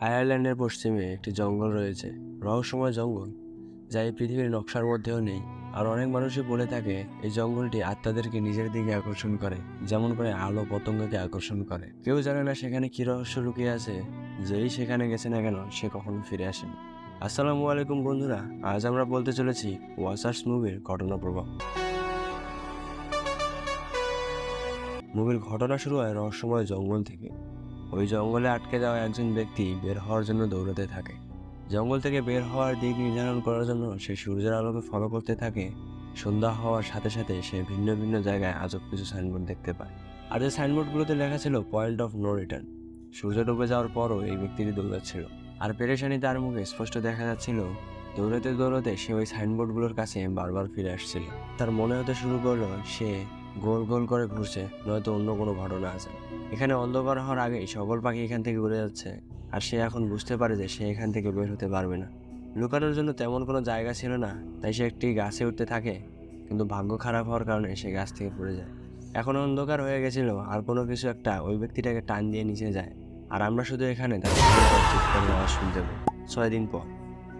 আয়ারল্যান্ডের পশ্চিমে একটি জঙ্গল রয়েছে, রহস্যময় জঙ্গল যা এই পৃথিবীর নকশার মধ্যেও নেই। আর অনেক মানুষই বলে থাকে এই জঙ্গলটি আত্মাদেরকে নিজের দিকে আকর্ষণ করে, যেমন করে আলো পতঙ্গকে আকর্ষণ করে। কেউ জানে না সেখানে কি রহস্য লুকিয়ে আছে। যেই সেখানে গেছে না কেন, সে কখনো ফিরে আসেনি। আসসালামু আলাইকুম বন্ধুরা, আজ আমরা বলতে চলেছি ওয়াসার্স মুভির ঘটনা প্রবাহ। মুভির ঘটনা শুরু হয় রহস্যময় জঙ্গল থেকে। ওই জঙ্গলে আটকে যাওয়া একজন ব্যক্তি বের হওয়ার জন্য দৌড়াতে থাকে। জঙ্গল থেকে বের হওয়ার দিক নির্ধারণ করার জন্য সে সূর্যের আলোকে ফলো করতে থাকে। সন্ধ্যা হওয়ার সাথে সাথে সে ভিন্ন ভিন্ন জায়গায় আজব কিছু সাইনবোর্ড দেখতে পায়। আর এই সাইনবোর্ডগুলোতে লেখা ছিল পয়েন্ট অফ নো রিটার্ন। সূর্য ডুবে যাওয়ার পরও এই ব্যক্তিটি দৌড়াচ্ছিল, আর পেরেশানি তার মুখে স্পষ্ট দেখা যাচ্ছিল। দৌড়াতে দৌড়াতে সে ওই সাইনবোর্ডগুলোর কাছে বারবার ফিরে আসছিল। তার মনে হতে শুরু করলো সে গোল গোল করে ঘুরছে, নয়তো অন্য কোনো ঘটনা আছে। এখানে অন্ধকার হওয়ার আগেই সকল পাখি এখান থেকে উড়ে যাচ্ছে, আর সে এখন বুঝতে পারে যে সে এখান থেকে বের হতে পারবে না। লুকানোর জন্য তেমন কোনো জায়গা ছিল না, তাই সে একটি গাছে উঠতে থাকে, কিন্তু ভাগ্য খারাপ হওয়ার কারণে সে গাছ থেকে পড়ে যায়। এখন অন্ধকার হয়ে গেছিল, আর কোনো কিছু একটা ওই ব্যক্তিটাকে টান দিয়ে নিচে যায়। আর আমরা শুধু এখানে তার চিৎকারের আওয়াজ শুনতে পাই। 6 দিন পর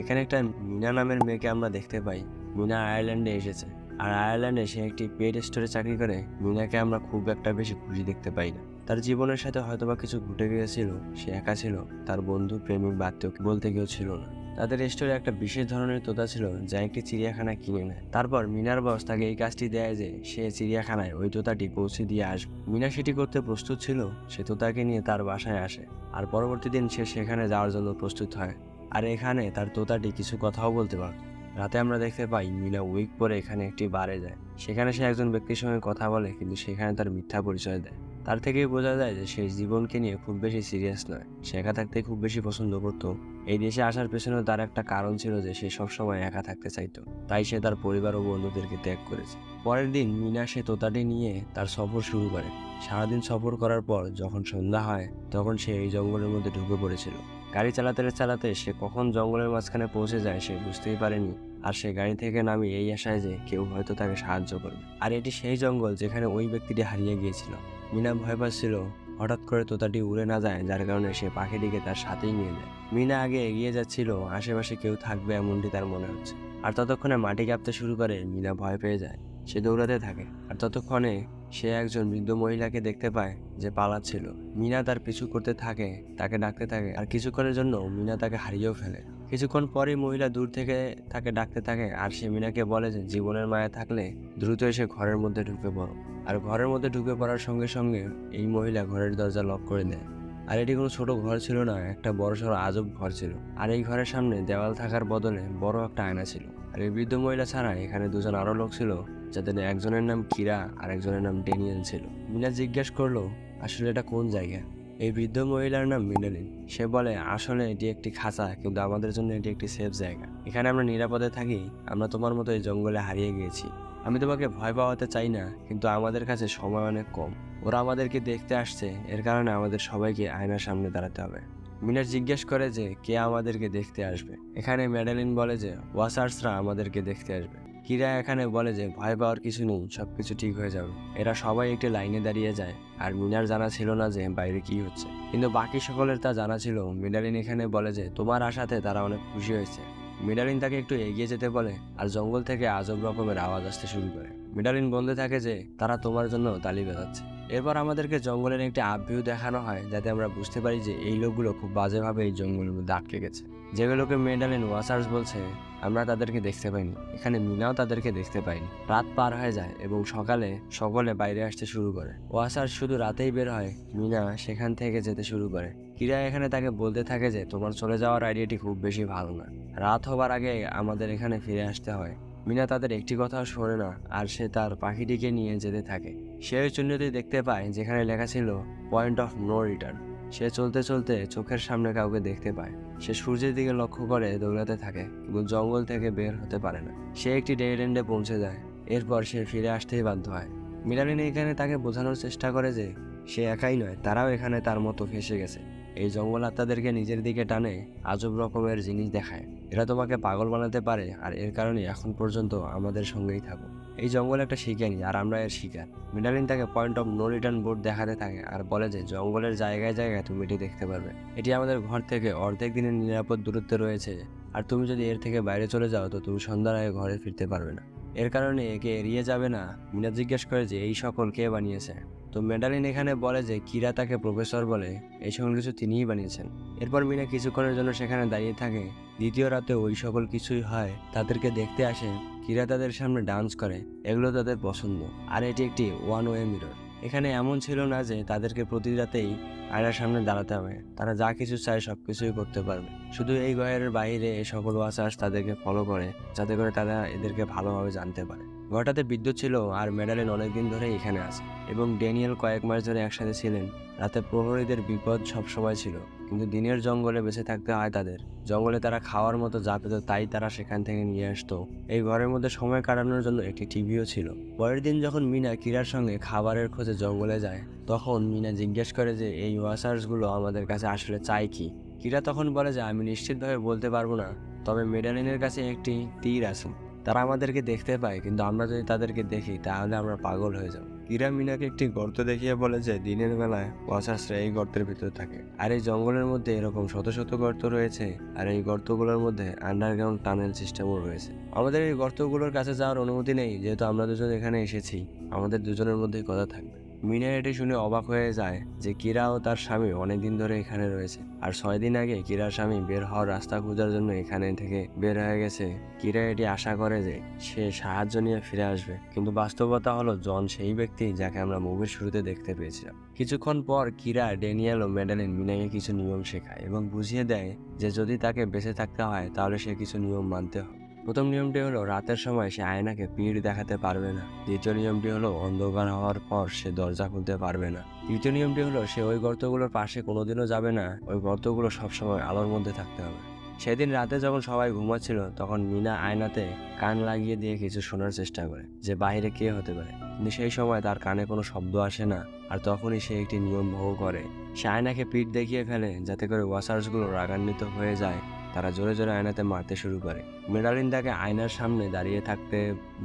এখানে একটা মিনা নামের মেয়েকে আমরা দেখতে পাই। মিনা আয়ারল্যান্ডে এসেছে, আর আয়ারল্যান্ডে সে একটি পেট স্টোরে চাকরি করে। মিনাকে আমরা খুব একটা বেশি খুশি দেখতে পাই না। তার জীবনের সাথে হয়তোবা কিছু ঘটে গিয়েছিল, সে একা ছিল, তার বন্ধু প্রেমিক বা আত্মীয় বলতে কেউ ছিল না। তাদের স্টোরে একটা বিশেষ ধরনের তোতা ছিল যা একটি চিড়িয়াখানা কিনে নেয়। তারপর মিনার বস তাকে এই কাজটি দেয় যে সে চিড়িয়াখানায় ওই তোতাটি পৌঁছে দিয়ে আসবে। মিনা সেটি করতে প্রস্তুত ছিল। সে তোতাকে নিয়ে তার বাসায় আসে, আর পরবর্তী দিন সে সেখানে যাওয়ার জন্য প্রস্তুত হয়। আর এখানে তার তোতাটি কিছু কথাও বলতে পারত। রাতে আমরা দেখতে পাই মিনা উইক পরে এখানে একটি বারে যায়। সেখানে সে একজন ব্যক্তির সঙ্গে কথা বলে, কিন্তু সেখানে তার মিথ্যা পরিচয় দেয়। তার থেকেই বোঝা যায় যে সে জীবনকে নিয়ে খুব বেশি সিরিয়াস নয়। সে একা থাকতে খুব বেশি পছন্দ করত। এই দেশে আসার পেছনে তার একটা কারণ ছিল যে সে সবসময় একা থাকতে চাইতো, তাই সে তার পরিবার ও বন্ধুদেরকে ত্যাগ করেছে। পরের দিন মিনা সে তোতাটি নিয়ে তার সফর শুরু করে। সারাদিন সফর করার পর যখন সন্ধ্যা হয়, তখন সে এই জঙ্গলের মধ্যে ঢুকে পড়েছিল। গাড়ি চালাতে চালাতে সে কখন জঙ্গলের মাঝখানে পৌঁছে যায় সে বুঝতেই পারেনি। আর সে গাড়ি থেকে নামি এই আশায় যে কেউ হয়তো তাকে সাহায্য করবে। আর এটি সেই জঙ্গল যেখানে ওই ব্যক্তিটি হারিয়ে গিয়েছিল। মিনা ভয় পাচ্ছিল হঠাৎ করে তোতাটি উড়ে না যায়, যার কারণে সে পাখিটিকে তার সাথেই নিয়ে যায়। মিনা আগে এগিয়ে যাচ্ছিল, আশেপাশে কেউ থাকবে এমনটি তার মনে হচ্ছে। আর ততক্ষণে মাটি কাঁপতে শুরু করে। মিনা ভয় পেয়ে যায়, সে দৌড়াতে থাকে। আর ততক্ষণে সে একজন বৃদ্ধ মহিলাকে দেখতে পায় যে পালাচ্ছিল। মিনা তার পিছু করতে থাকে, তাকে ডাকতে থাকে, আর কিছুক্ষণের জন্য মিনা তাকে হারিয়েও ফেলে। কিছুক্ষণ পরেই মহিলা দূর থেকে তাকে ডাকতে থাকে, আর সে মিনাকে বলে যে জীবনের মায়া থাকলে দ্রুত এসে ঘরের মধ্যে ঢুকে পড়ো। আর ঘরের মধ্যে ঢুকে পড়ার সঙ্গে সঙ্গে এই মহিলা ঘরের দরজা লক করে দেয়। আর এটি কোনো ছোট ঘর ছিল না, একটা বড়সড় আজব ঘর ছিল। আর এই ঘরের সামনে দেওয়াল থাকার বদলে বড় একটা আয়না ছিল। আর এই বৃদ্ধ মহিলা ছাড়া এখানে দুজন আরো লোক ছিল, যাদের একজনের নাম কিরা আর একজনের নাম ড্যানিয়েল ছিল। মিনা জিজ্ঞেস করলো আসলে এটা কোন জায়গা। এই বৃদ্ধ মহিলার নাম মিনালিন। সে বলে আসলে এটি একটি খাঁচা, কিন্তু আমাদের জন্য এটি একটি সেফ জায়গা। এখানে আমরা নিরাপদে থাকি। আমরা তোমার মতো এই জঙ্গলে হারিয়ে গিয়েছি। আমি তোমাকে ভয় পাওয়াতে চাই না, কিন্তু আমাদের কাছে সময় অনেক কম। ওরা আমাদেরকে দেখতে আসছে, এর কারণে আমাদের সবাইকে আয়নার সামনে দাঁড়াতে হবে। মিনার জিজ্ঞেস করে যে কে আমাদেরকে দেখতে আসবে। এখানে ম্যাডেলিন বলে যে ওয়াসার্সরা আমাদেরকে দেখতে আসবে। কিরা এখানে বলে যে ভয় পাওয়ার কিছু নেই, সবকিছু ঠিক হয়ে যাবে। এরা সবাই একটি লাইনে দাঁড়িয়ে যায়। আর মিনার জানা ছিল না যে বাইরে কি হচ্ছে, কিন্তু বাকি সকলের তা জানা ছিল। মেডালিন এখানে বলে যে তোমার আশাতে তারা অনেক খুশি হয়েছে। মেডালিন তাকে একটু এগিয়ে যেতে বলে, আর জঙ্গল থেকে আজব রকমের আওয়াজ আসতে শুরু করে। মেডালিন বলতে থাকে যে তারা তোমার জন্য তালি বাজাচ্ছে। এরপর আমাদেরকে জঙ্গলের একটি আপভিউ দেখানো হয়, যাতে আমরা বুঝতে পারি যে এই লোকগুলো খুব বাজেভাবে এই জঙ্গলের মধ্যে আটকে গেছে। যেগুলোকে মেডালিন ওয়াসার্স বলছে, আমরা তাদেরকে দেখতে পাইনি। এখানে মিনাও তাদেরকে দেখতে পাইনি। রাত পার হয়ে যায় এবং সকালে সকলে বাইরে আসতে শুরু করে। ওয়াসার শুধু রাতেই বের হয়। মিনা সেখান থেকে যেতে শুরু করে। কিরা এখানে তাকে বলতে থাকে যে তোমার চলে যাওয়ার আইডিয়াটি খুব বেশি ভালো না, রাত হবার আগে আমাদের এখানে ফিরে আসতে হয়। মিনা তাদের একটি কথাও শোনে না, আর সে তার পাখিটিকে নিয়ে যেতে থাকে। সে ওই চিহ্নটি দেখতে পায় যেখানে লেখা ছিল পয়েন্ট অফ নো রিটার্ন। সে চলতে চলতে চোখের সামনে কাউকে দেখতে পায়। সে সূর্যের দিকে লক্ষ্য করে দৌড়াতে থাকে, কিন্তু জঙ্গল থেকে বের হতে পারে না। সে একটি ডেড এন্ডে পৌঁছে যায়। এরপর সে ফিরে আসতেই বাধ্য হয়। মিলালিন এখানে তাকে বোঝানোর চেষ্টা করে যে সে একাই নয়, তারাও এখানে তার মতো ফেঁসে গেছে। এই জঙ্গল আত্মাদেরকে নিজের দিকে টানে, আজব রকমের জিনিস দেখায়। এরা তোমাকে পাগল বানাতে পারে, আর এর কারণে এখন পর্যন্ত আমাদের সঙ্গেই থাকো। এই জঙ্গল একটা শিকারি আর আমরা এর শিকার। মেডালিন তাকে point of no return board দেখাতে থাকে আর বলে যে জঙ্গলের জায়গায় জায়গায় তুমি এটি দেখতে পারবে। এটি আমাদের ঘর থেকে অর্ধেক দিনের নিরাপদ দূরত্বে রয়েছে, আর তুমি যদি এর থেকে বাইরে চলে যাও তো তুমি সন্ধ্যার আগে ঘরে ফিরতে পারবে না। এর কারণে একে এড়িয়ে যাবে না। মিনা জিজ্ঞেস করে যে এই সকল কে বানিয়েছে। তো মেডালিন এখানে বলে যে কিরা তাকে প্রফেসর বলে, এই সকল কিছু তিনিই বানিয়েছেন। এরপর মিনা কিছুক্ষণের জন্য সেখানে দাঁড়িয়ে থাকে। দ্বিতীয় রাতে ওই সকল কিছুই হয়। তাদেরকে দেখতে আসে, কিরা তাদের সামনে ডান্স করে, এগুলো তাদের পছন্দ। আর এটি একটি ওয়ান ওয়ে মিরর। এখানে এমন ছিল না যে তাদেরকে প্রতি রাতেই আয়নার সামনে দাঁড়াতে হবে। তারা যা কিছু চায় সব কিছুই করতে পারবে। শুধু এই ঘরের বাইরে এই সকল ওয়াচার্স তাদেরকে ফলো করে, যাতে করে তারা এদেরকে ভালোভাবে জানতে পারে। ঘরটাতে বিদ্যুৎ ছিল আর মেডালিন অনেকদিন ধরে এখানে আছে এবং ড্যানিয়েল কয়েক মাস ধরে একসাথে ছিলেন। রাতে প্রহরীদের বিপদ সবসময় ছিল, কিন্তু দিনের জঙ্গলে বেঁচে থাকতে হয় তাদের। জঙ্গলে তারা খাওয়ার মতো যা পেত তাই তারা সেখান থেকে নিয়ে আসতো। এই ঘরের মধ্যে সময় কাটানোর জন্য একটি টিভিও ছিল। পরের দিন যখন মিনা কিরার সঙ্গে খাবারের খোঁজে জঙ্গলে যায়, তখন মিনা জিজ্ঞেস করে যে এই ওয়াচার্সগুলো আমাদের কাছে আসলে চায় কি। কিরা তখন বলে যে আমি নিশ্চিতভাবে বলতে পারবো না, তবে মেডালিনের কাছে একটি তীর আছে। তারা আমাদেরকে দেখতে পায়, কিন্তু আমরা যদি তাদেরকে দেখি তাহলে আমরা পাগল হয়ে যাব। কিরা মিনাকে একটি গর্ত দেখিয়ে বলে যে দিনের বেলায় ওয়াচার্সরা এই গর্তের ভিতরে থাকে, আর এই জঙ্গলের মধ্যে এরকম শত শত গর্ত রয়েছে, আর এই গর্তগুলোর মধ্যে আন্ডারগ্রাউন্ড টানেল সিস্টেমও রয়েছে। আমাদের এই গর্তগুলোর কাছে যাওয়ার অনুমতি নেই, যেহেতু আমরা দুজন এখানে এসেছি। আমাদের দুজনের মধ্যেই কথা থাকবে। মিনা এটি শুনে অবাক হয়ে যায় যে কিরা ও তার স্বামী অনেকদিন ধরে এখানে রয়েছে, আর 6 দিন আগে কিরার স্বামী বের হওয়ার রাস্তা খোঁজার জন্য এখানে থেকে বের হয়ে গেছে। কিরা এটি আশা করে যে সে সাহায্য নিয়ে ফিরে আসবে, কিন্তু বাস্তবতা হলো জন সেই ব্যক্তি যাকে আমরা মুভির শুরুতে দেখতে পেয়েছিলাম। কিছুক্ষণ পর কিরা, ড্যানিয়েল ও মেডালিন মিনাকে কিছু নিয়ম শেখায় এবং বুঝিয়ে দেয় যে যদি তাকে বেঁচে থাকতে হয় তাহলে সে কিছু নিয়ম মানতে হবে। প্রথম নিয়মটি হলো রাতের সময় সে আয়নাকে পিঠ দেখাতে পারবে না। দ্বিতীয় নিয়মটি হলো অন্ধকার হওয়ার পর সে দরজা খুলতে পারবে না। তৃতীয় নিয়মটি হলো সে ওই গর্তগুলোর পাশে কোনোদিনও যাবে না। ওই গর্তগুলো সবসময় আলোর মধ্যে থাকতে হবে। সেদিন রাতে যখন সবাই ঘুমাচ্ছিল তখন মিনা আয়নাতে কান লাগিয়ে দিয়ে কিছু শোনার চেষ্টা করে যে বাইরে কে হতে পারে, কিন্তু সেই সময় তার কানে কোনো শব্দ আসে না। আর তখনই সে একটি নিয়ম ভঙ্গ করে। সে আয়নাকে পিঠ দেখিয়ে ফেলে যাতে করে ওয়াচার্সগুলো রাগান্বিত হয়ে যায়। তারা জোরে জোরে আয়নাতে মারতে শুরু করে। মেডালিন তাকে আয়নার সামনে দাঁড়িয়ে থাকতে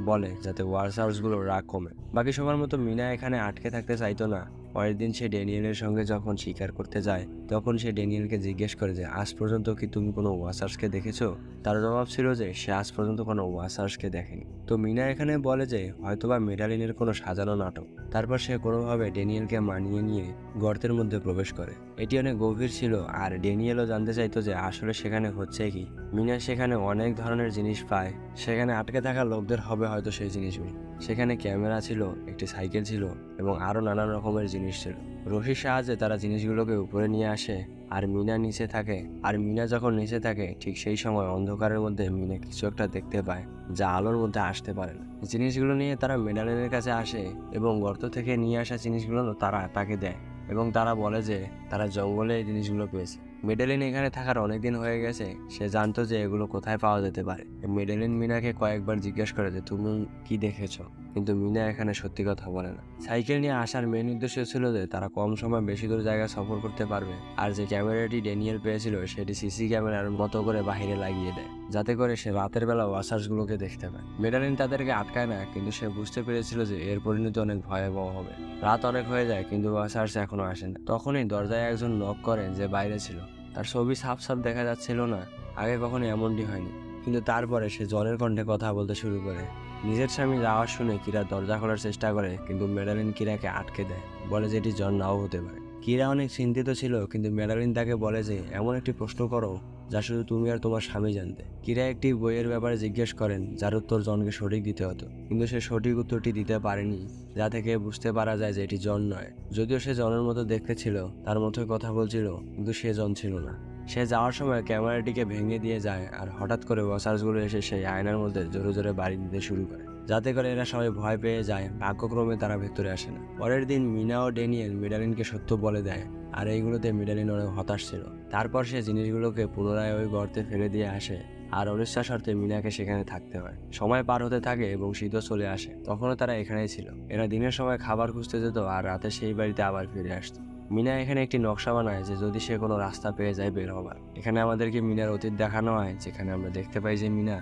বলে যাতে ওয়াচার্সগুলোর রাগ কমে। বাকি সবার মতো মিনা এখানে আটকে থাকতে চাইতো না। পরের দিন সে ড্যানিয়েলের সঙ্গে যখন শিকার করতে যায় তখন সে ড্যানিয়েলকে জিজ্ঞেস করে যে আজ পর্যন্ত কি তুমি কোনো ওয়াচার্সকে দেখেছো। তার জবাব ছিল যে সে আজ পর্যন্ত কোনো ওয়াচার্সকে দেখেনি। তো মিনা এখানে বলে যে হয়তোবা মেডালিনের কোনো সাজানো নাটক। তারপর সে কোনোভাবে ড্যানিয়েলকে মানিয়ে নিয়ে গর্তের মধ্যে প্রবেশ করে। এটি অনেক গভীর ছিল আর ড্যানিয়েলও জানতে চাইতো যে আসলে সেখানে হচ্ছে কি। মিনা সেখানে অনেক ধরনের জিনিস পায়। সেখানে আটকে থাকা লোকদের হবে হয়তো সেই জিনিসগুলো। সেখানে ক্যামেরা ছিল, একটি সাইকেল ছিল এবং আরো নানান রকমের জিনিস ছিল। রশির সাহায্যে তারা জিনিসগুলোকে উপরে নিয়ে আসে আর মিনা নিচে থাকে। আর মিনা যখন নিচে থাকে ঠিক সেই সময় অন্ধকারের মধ্যে মিনা কিছু একটা দেখতে পায় যা আলোর মধ্যে আসতে পারে না। জিনিসগুলো নিয়ে তারা মেডালিনের কাছে আসে এবং গর্ত থেকে নিয়ে আসা জিনিসগুলো তারা তাকে দেয় এবং তারা বলে যে তারা জঙ্গলে এই জিনিসগুলো পেয়েছে। মেডালিন এখানে থাকার অনেকদিন হয়ে গেছে, সে জানতো যে এগুলো কোথায় পাওয়া যেতে পারে। মেডালিন মিনাকে কয়েকবার জিজ্ঞেস করে যে তুমি কি দেখেছো, কিন্তু মিনা এখানে সত্যি কথা বলে না। সাইকেল নিয়ে আসার মেন উদ্দেশ্য ছিল যে তারা কম সময় বেশি দূর জায়গা সফর করতে পারবে। আর যে ক্যামেরাটি ড্যানিয়েল পেয়েছিল সেটি সিসি ক্যামেরার মতো করে বাহিরে লাগিয়ে দেয়, যাতে করে সে রাতের বেলা ওয়াচার্সগুলোকে দেখতে পায়। মেডালিন তাদেরকে আটকায় না, কিন্তু সে বুঝতে পেরেছিল যে এর পরিণতি অনেক ভয়াবহ হবে। রাত অনেক হয়ে যায় কিন্তু ওয়াচার্স এখনো আসে না। তখনই দরজায় একজন নক করে যে বাইরে ছিল। তার ছবি সাফ সাফ দেখা যাচ্ছিল না, আগে কখনো এমনটি হয়নি। কিন্তু তারপরে সে জনের কণ্ঠে কথা বলতে শুরু করে। নিজের স্বামী আওয়াজ শুনে কিরা দরজা খোলার চেষ্টা করে, কিন্তু মেডালিন কিরাকে আটকে দেয়, বলে যে এটি জন নাও হতে পারে। কিরা অনেক চিন্তিত ছিল, কিন্তু মেডালিন তাকে বলে যে এমন একটি প্রশ্ন করো যা শুধু তুমি আর তোমার স্বামী জানতে। কিরা একটি বইয়ের ব্যাপারে জিজ্ঞেস করেন যার উত্তর জনকে সঠিক দিতে হতো, কিন্তু সে সঠিক উত্তরটি দিতে পারেনি, যা থেকে বুঝতে পারা যায় যে এটি জন নয়। যদিও সে জনের মতো দেখতে ছিল, তার মতোই কথা বলছিল, কিন্তু সে জন ছিল না। সে যাওয়ার সময় ক্যামেরাটিকে ভেঙে দিয়ে যায় আর হঠাৎ করে ওয়াচার্সগুলো এসে সেই আয়নার মধ্যে জোরে জোরে বাড়ি দিতে শুরু করে, যাতে করে এরা সবাই ভয় পেয়ে যায়। ভাগ্যক্রমে তারা ভেতরে আসে না। পরের দিন মিনা ও ড্যানিয়েল মেডালিনকে সত্য বলে দেয়, আর এইগুলোতে মেডালিন অনেক হতাশ ছিল। তারপর সে জিনিসগুলোকে পুনরায় ওই গর্তে ফেলে দিয়ে আসে আর অনিশ্চয় শর্তে মিনাকে সেখানে থাকতে হয়। সময় পার হতে থাকে এবং শীতও চলে আসে। তখনও তারা এখানেই ছিল। এরা দিনের সময় খাবার খুঁজতে যেত আর রাতে সেই বাড়িতে আবার ফিরে আসতো। মিনা এখানে একটি নকশা বানায় যে যদি সে কোনো রাস্তা পেয়ে যায় বের হবার। এখানে আমাদেরকে মিনার অতীত দেখানো হয়, যেখানে আমরা দেখতে পাই যে মিনা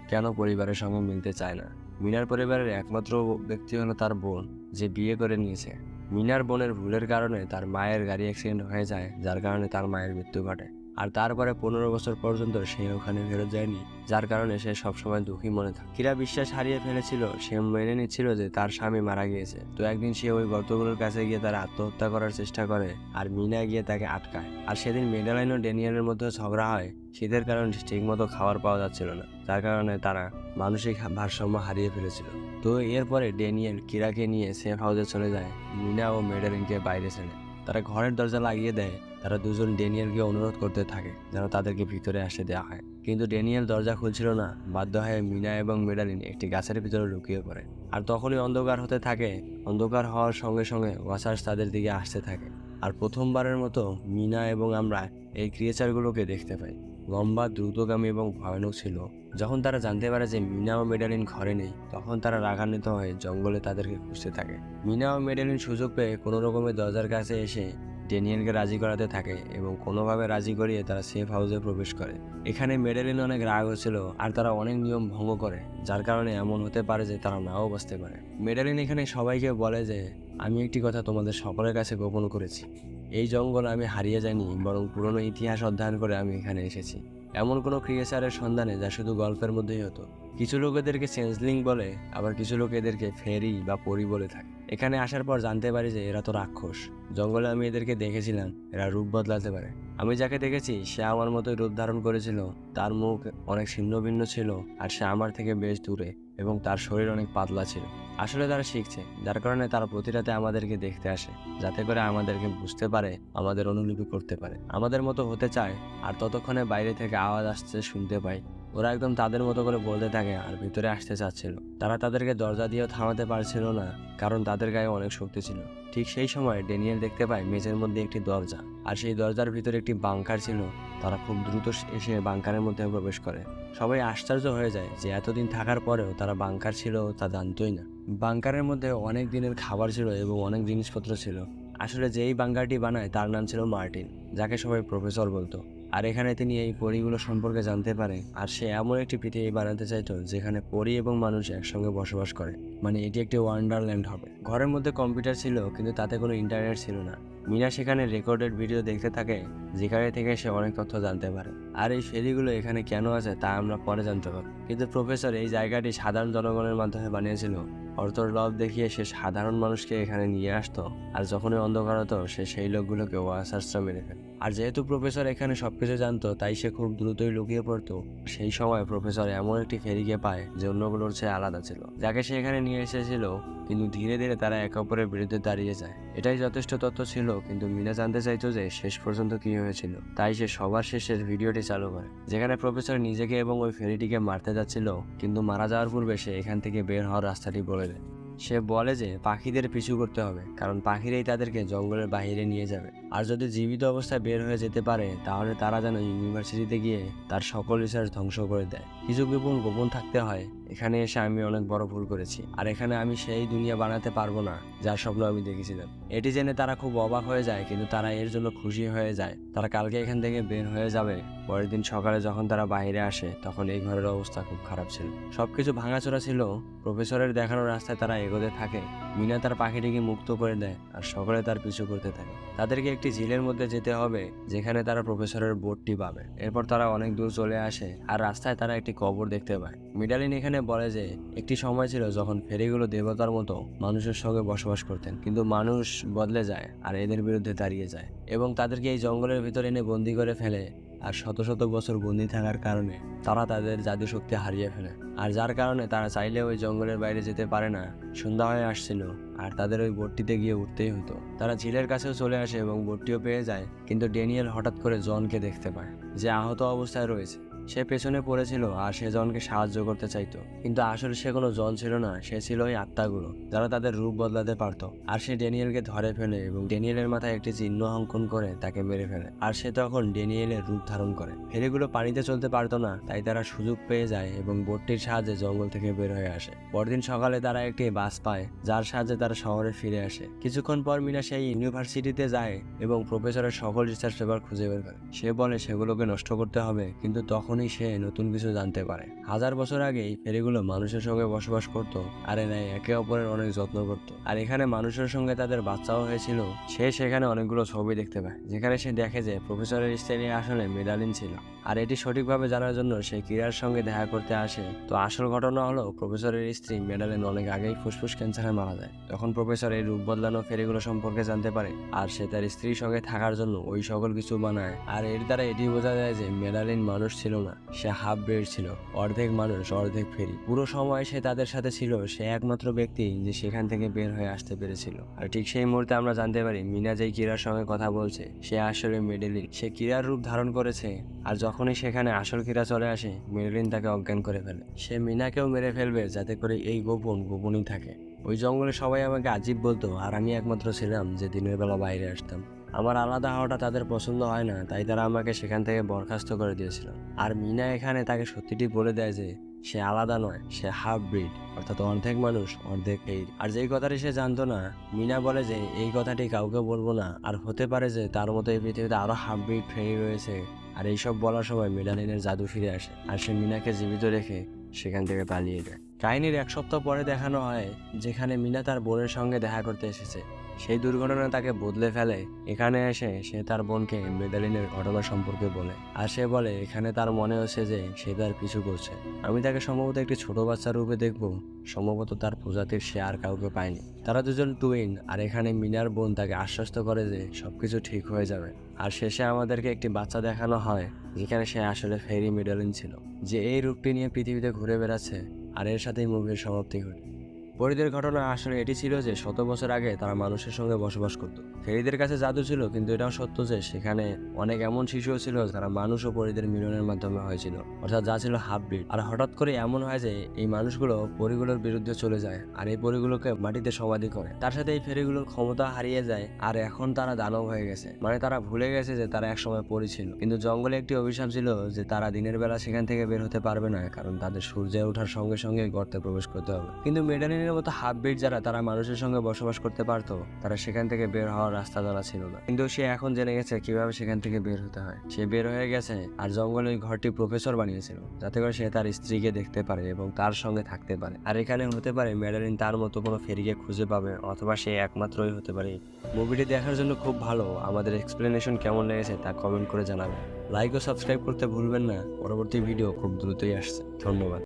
কেন পরিবারের সঙ্গে মিলতে চায় না। মিনার পরিবারের একমাত্র ব্যক্তি হলো তার বোন, যে বিয়ে করে নিয়েছে। মিনার বোনের ভুলের কারণে তার মায়ের গাড়ি অ্যাক্সিডেন্ট হয়ে যায়, যার কারণে তার মায়ের মৃত্যু ঘটে। আর তারপরে 15 বছর পর্যন্ত সে ওখানে ফেরত যায়নি, যার কারণে সে সবসময় দুঃখী মনে থাকে। কীরা বিশ্বাস হারিয়ে ফেলেছিল, সে মেনে নিচ্ছিল যে তার স্বামী মারা গিয়েছে। তো একদিন সে ওই গর্তগুলোর কাছে গিয়ে তার আত্মহত্যা করার চেষ্টা করে, আর মিনা গিয়ে তাকে আটকায়। আর সেদিন মেডালাইন ও ড্যানিয়েলের মধ্যে ঝগড়া হয়। শীতের কারণে ঠিকমতো খাবার পাওয়া যাচ্ছিল না, যার কারণে তারা মানসিক ভারসাম্য হারিয়ে ফেলেছিল। তো এরপরে ড্যানিয়েল কীরাকে নিয়ে সেফ হাউসে চলে যায়, মিনা ও মেডালিনকে বাইরে ছেড়ে। তারা ঘরের দরজা লাগিয়ে দেয়। তারা দুজন ড্যানিয়েলকে অনুরোধ করতে থাকে যেন তাদেরকে ভিতরে আসতে দেওয়া হয়, কিন্তু ড্যানিয়েল দরজা খুলছিল না। বাধ্য হয়ে মিনা এবং মেডালিন একটি গাছের ভিতরে লুকিয়ে পড়ে। আর তখনই অন্ধকার হতে থাকে। অন্ধকার হওয়ার সঙ্গে সঙ্গে ওয়াসার্স তাদের দিকে আসতে থাকে। আর প্রথমবারের মতো মিনা এবং আমরা এই ক্রিয়েচারগুলোকে দেখতে পাই। লম্বা, দ্রুতগামী এবং ভয়ানক ছিল। যখন তারা জানতে পারে যে মিনা ও মেডালিন ঘরে নেই, তখন তারা রাগান্বিত হয়ে জঙ্গলে তাদেরকে খুঁজতে থাকে। মিনা ও মেডালিন সুযোগ পেয়ে কোনো রকমের দরজার কাছে এসে ড্যানিয়েলকে রাজি করাতে থাকে এবং কোনোভাবে রাজি করিয়ে তারা সেফ হাউসে প্রবেশ করে। এখানে মেডালিন অনেক রাগ হচ্ছিল, আর তারা অনেক নিয়ম ভঙ্গ করে, যার কারণে এমন হতে পারে যে তারা নাও বাঁচতে পারে। মেডালিন এখানে সবাইকে বলে যে আমি একটি কথা তোমাদের সকলের কাছে গোপন করেছি। এই জঙ্গল আমি হারিয়ে যাইনি, বরং পুরনো ইতিহাস অধ্যয়ন করে আমি এখানে এসেছি। এমন কোনো ক্রিয়েচারের সন্ধানে যা শুধু গল্পের মধ্যেই হতো। কিছু লোক এদেরকে চেঞ্জলিং বলে, আবার কিছু লোক এদেরকে ফেরি বা পরি বলে থাকে। এখানে আসার পর জানতে পারি যে এরা তো রাক্ষস। জঙ্গলে আমি এদেরকে দেখেছিলাম, এরা রূপ বদলাতে পারে। আমি যাকে দেখেছি সে আমার মতোই রূপ ধারণ করেছিল। তার মুখ অনেক ছিন্ন ভিন্ন ছিল, আর সে আমার থেকে বেশ দূরে, এবং তার শরীর অনেক পাতলা ছিল। আসলে তারা শিখছে, যার কারণে তারা প্রতি রাতে আমাদেরকে দেখতে আসে, যাতে করে আমাদেরকে বুঝতে পারে, আমাদের অনুলিপি করতে পারে, আমাদের মতো হতে চায়। আর ততক্ষণে বাইরে থেকে আওয়াজ আসছে শুনতে পাই। ওরা একদম তাদের মতো করে বলতে থাকে আর ভিতরে আসতে চাচ্ছিল। তারা তাদেরকে দরজা দিয়েও থামাতে পারছিল না, কারণ তাদের গায়ে অনেক শক্তি ছিল। ঠিক সেই সময় ড্যানিয়েল দেখতে পায় মেঝের মধ্যে একটি দরজা, আর সেই দরজার ভিতরে একটি বাংকার ছিল। তারা খুব দ্রুত এসে বাংকারের মধ্যে প্রবেশ করে। সবাই আশ্চর্য হয়ে যায় যে এতদিন থাকার পরেও তারা বাংকার ছিল তা জানতোই না। বাংকারের মধ্যে অনেক দিনের খাবার ছিল এবং অনেক জিনিসপত্র ছিল। আসলে যেই বাংকারটি বানায় তার নাম ছিল মার্টিন, যাকে সবাই প্রফেসর বলতো। আর এখানে তিনি এই পরীগুলো সম্পর্কে জানতে পারে, আর সে এমন একটি পৃথিবী বানাতে চাইতো যেখানে পরী এবং মানুষ একসঙ্গে বসবাস করে। মানে এটি একটি ওয়ান্ডারল্যান্ড হবে। ঘরের মধ্যে কম্পিউটার ছিল, কিন্তু তাতে কোনো ইন্টারনেট ছিল না। মিনা সেখানে রেকর্ডেড ভিডিও দেখতে থাকে, যেখানে থেকে সে অনেক তথ্য জানতে পারে। আর এই ফেরিগুলো এখানে কেন আছে তা আমরা পরে জানতে পারি। কিন্তু প্রফেসর এই জায়গাটি সাধারণ জনগণের মাধ্যমে বানিয়েছিল। অর্থর লোভ দেখিয়ে সে সাধারণ মানুষকে এখানে নিয়ে আসতো, আর যখনই অন্ধকার হতো সে সেই লোকগুলোকে ওয়াসার্সরা মেরে ফেলে। আর যেহেতু প্রফেসর এখানে সবকিছু জানতো, তাই সে খুব দ্রুতই লুকিয়ে পড়তো। সেই সময় প্রফেসর এমন একটি ফেরিকে পায় যে অন্যগুলোর চেয়ে আলাদা ছিল, যাকে সে এখানে নিয়ে এসেছিল। কিন্তু ধীরে ধীরে তারা একে অপরের বিরুদ্ধে দাঁড়িয়ে যায়। এটাই যথেষ্ট তথ্য ছিল, কিন্তু মিনা জানতে চাইতো যে শেষ পর্যন্ত কি হয়েছিল। তাই সে সবার শেষের ভিডিওটি চালু করে, যেখানে প্রফেসর নিজেকে এবং ওই ফেরিটিকে মারতে যাচ্ছিল, কিন্তু মারা যাওয়ার পূর্বে সে এখান থেকে বের হওয়ার রাস্তাটি বলে দেয়। সে বলে যে পাখিদের পিছু করতে হবে, কারণ পাখিরাই তাদেরকে জঙ্গলের বাইরে নিয়ে যাবে। আর যদি জীবিত অবস্থায় বের হয়ে যেতে পারে, তাহলে তারা যেন ইউনিভার্সিটিতে গিয়ে তার সকল রিসার্চ ধ্বংস করে দেয়। কিছু গোপন থাকতে হয়। এখানে এসে আমি অনেক বড় ভুল করেছি, আর এখানে আমি সেই দুনিয়া বানাতে পারবো না যার স্বপ্ন আমি দেখেছিলাম। এটি জেনে তারা খুব অবাক হয়ে যায়, কিন্তু তারা এর জন্য খুশি হয়ে যায়। তারা কালকে এখান থেকে বের হয়ে যাবে। পরের দিন সকালে যখন তারা বাইরে আসে, তখন এই ঘরের অবস্থা খুব খারাপ ছিল। সবকিছু ভাঙাচোরা ছিল। প্রফেসরের দেখানো রাস্তায় তারা এগোতে থাকে। মিনা তার পাখিটিকে মুক্ত করে দেয়, আর সকলে তার পিছু করতে থাকে। তাদেরকে একটি ঝিলের মধ্যে যেতে হবে, যেখানে তারা প্রফেসরের বোটটি পাবে। এরপর তারা অনেক দূর চলে আসে, আর রাস্তায় তারা একটি কবর দেখতে পায়। মেডালিন এখানে বলে যে একটি সময় ছিল যখন ফেরিগুলো দেবতার মতো মানুষের সঙ্গে বসবাস করতেন, কিন্তু মানুষ বদলে যায় আর এদের বিরুদ্ধে দাঁড়িয়ে যায়, এবং তাদেরকে এই জঙ্গলের ভিতরে এনে বন্দি করে ফেলে। আর শত শত বছর বন্দি থাকার কারণে তারা তাদের জাদু শক্তি হারিয়ে ফেলে, আর যার কারণে তারা চাইলে ওই জঙ্গলের বাইরে যেতে পারে না। সন্ধ্যা হয়ে আসছিল, আর তাদের ওই বোটটিতে গিয়ে উঠতেই হতো। তারা ঝিলের কাছেও চলে আসে এবং বোটটিও পেয়ে যায়, কিন্তু ড্যানিয়েল হঠাৎ করে জনকে দেখতে পায়, যে আহত অবস্থায় রয়েছে। সে পেছনে পড়েছিল, আর সে জনকে সাহায্য করতে চাইতো, কিন্তু আসলে সে কোনো জন ছিল না। সে ছিল ওই আত্মাগুলো, যারা তাদের রূপ বদলাতে পারত। আর সে ড্যানিয়েলকে ধরে ফেলে এবং ড্যানিয়েলের মাথায় একটি চিহ্ন অঙ্কন করে তাকে মেরে ফেলে। আর সে তখন ড্যানিয়েলের রূপ ধারণ করে। ফেরিগুলো পানিতে চলতে পারতো না, তাই তারা সুযোগ পেয়ে যায় এবং বোটটির সাহায্যে জঙ্গল থেকে বের হয়ে আসে। পরদিন সকালে তারা একটি বাস পায়, যার সাহায্যে তারা শহরে ফিরে আসে। কিছুক্ষণ পর মিনা সেই ইউনিভার্সিটিতে যায় এবং প্রফেসরের সকল রিসার্চ পেপার খুঁজে বের করে। সে বলে সেগুলোকে নষ্ট করতে হবে, কিন্তু তখন তখনই সে নতুন কিছু জানতে পারে। 1000 বছর আগেই ফেরিগুলো মানুষের সঙ্গে বসবাস করত, আর এরা একে অপরের অনেক যত্ন করত। আর এখানে মানুষের সঙ্গে তাদের বাচ্চাও হয়েছিল। সে সেখানে অনেকগুলো ছবি দেখতে পায়, যেখানে সে দেখে যে প্রফেসরের স্ত্রী আসলে মেডালিন ছিল। আর এটি সঠিকভাবে জানার জন্য সে কিরার সঙ্গে দেখা করতে আসে। তো আসল ঘটনা হলো, প্রফেসরের স্ত্রী মেডালিন অনেক আগেই ফুসফুস ক্যান্সারে মারা যায়। তখন প্রফেসর এই রূপ বদলানো ফেরিগুলো সম্পর্কে জানতে পারে, আর সে তার স্ত্রীর সঙ্গে থাকার জন্য ওই সকল কিছু বানায়। আর এর দ্বারা এটি বোঝা যায় যে মেডালিন মানুষ ছিল না, সে হাফ ব্রেড ছিল, অর্ধেক মানুষ অর্ধেক ফেরি। পুরো সময় সে তাদের সাথে ছিল, সে একমাত্র ব্যক্তি যে সেখান থেকে বের হয়ে আসতে পেরেছিল। আর ঠিক সেই মুহূর্তে আমরা জানতে পারি মিনা যেই কিরার সঙ্গে কথা বলছে সে আসলে মেডেলিন। সে কিরার রূপ ধারণ করেছে, আর যখনই সেখানে আসল কিরা চলে আসে মেডেলিন তাকে অজ্ঞান করে ফেলে। সে মিনাকেও মেরে ফেলবে যাতে করে এই গোপনই থাকে। ওই জঙ্গলে সবাই আমাকে আজীব বলতো, আর আমি একমাত্র ছিলাম যে দিনের বেলা বাইরে আসতাম। আমার আলাদা হওয়াটা তাদের পছন্দ হয় না, তাই তারা আমাকে সেখান থেকে বরখাস্ত করে দিয়েছিল। আর মিনা এখানে তাকে সত্যিটি বলে দেয় যে সে আলাদা নয়, সে হাফ ব্রিড, অর্থাৎ অর্ধেক মানুষ অর্ধেক ফেরি। আর যেই কথাটি সে জানতো না, মিনা বলে যে এই কথাটি কাউকে বলবো না, আর হতে পারে যে তার মতো এই পৃথিবীতে আরো হাফ ব্রিড ফেরি রয়েছে। আর এইসব বলার সময় মেডালিনের জাদু ফিরে আসে, আর সে মিনাকে জীবিত রেখে সেখান থেকে পালিয়ে যায়। কাহিনীর 1 সপ্তাহ পরে দেখানো হয় যেখানে মিনা তার বোনের সঙ্গে দেখা করতে এসেছে। সেই দুর্ঘটনা তাকে বদলে ফেলে। এখানে এসে সে তার বোনকে মেডালিনের ঘটনা সম্পর্কে বলে, আর সে বলে এখানে তার মনে হচ্ছে যে সে তার পিছু করছে। আমি তাকে সম্ভবত একটি ছোট বাচ্চার রূপে দেখবো, সম্ভবত তার প্রজাতির সে আর কাউকে পায়নি। তারা দুজন টুইন, আর এখানে মিনার বোন তাকে আশ্বস্ত করে যে সবকিছু ঠিক হয়ে যাবে। আর শেষে আমাদেরকে একটি বাচ্চা দেখানো হয় যেখানে সে আসলে ফেরি মেডালিন ছিল, যে এই রূপটি নিয়ে পৃথিবীতে ঘুরে বেড়াচ্ছে। আর এর সাথেই মুভির সমাপ্তি ঘটে। পরীদের ঘটনা আসলে এটি ছিল যে 100 বছর আগে তারা মানুষের সঙ্গে বসবাস করত। ফেরিদের কাছে জাদু ছিল, কিন্তু এটাও সত্য যে সেখানে অনেক এমন শিশুও ছিল যারা মানুষ ও পরীদের মিলনের মাধ্যমে হয়েছিল, অর্থাৎ যা ছিল হাফ ব্রিড। আর হঠাৎ করে এমন হয় যে এই মানুষগুলো পরীগুলোর বিরুদ্ধে চলে যায়, আর এই পরীগুলোকে মাটিতে সমাধি করে। তার সাথে এই ফেরিগুলোর ক্ষমতা হারিয়ে যায়, আর এখন তারা দানব হয়ে গেছে। মানে তারা ভুলে গেছে যে তারা একসময় পরী ছিল। কিন্তু জঙ্গলে একটি অভিশাপ ছিল যে তারা দিনের বেলা সেখান থেকে বের হতে পারবে না, কারণ তাদের সূর্যে ওঠার সঙ্গে সঙ্গে গর্তে প্রবেশ করতে হবে। কিন্তু মেডালিনের মতো হাফ ব্রিড যারা তারা মানুষের সঙ্গে বসবাস করতে পারতো, তারা সেখান থেকে বের হওয়ার রাস্তা জানা ছিল না। কিন্তু সে এখন জেনে গেছে কিভাবে সেখান থেকে বের হতে হয়। সে বের হয়ে গেছে, আর জঙ্গলে ওই ঘরটি প্রফেসর বানিয়েছিল যাতে করে সে তার স্ত্রীকে দেখতে পারে এবং তার সঙ্গে থাকতে পারে। আর এখানে হতে পারে মেডালিন তার মতো কোনো ফেরিকে খুঁজে পাবে, অথবা সে একমাত্রই হতে পারে। মুভিটি দেখার জন্য খুব ভালো। আমাদের এক্সপ্লেনেশন কেমন লেগেছে তা কমেন্ট করে জানাবেন। লাইক ও সাবস্ক্রাইব করতে ভুলবেন না। পরবর্তী ভিডিও খুব দ্রুতই আসছে। ধন্যবাদ।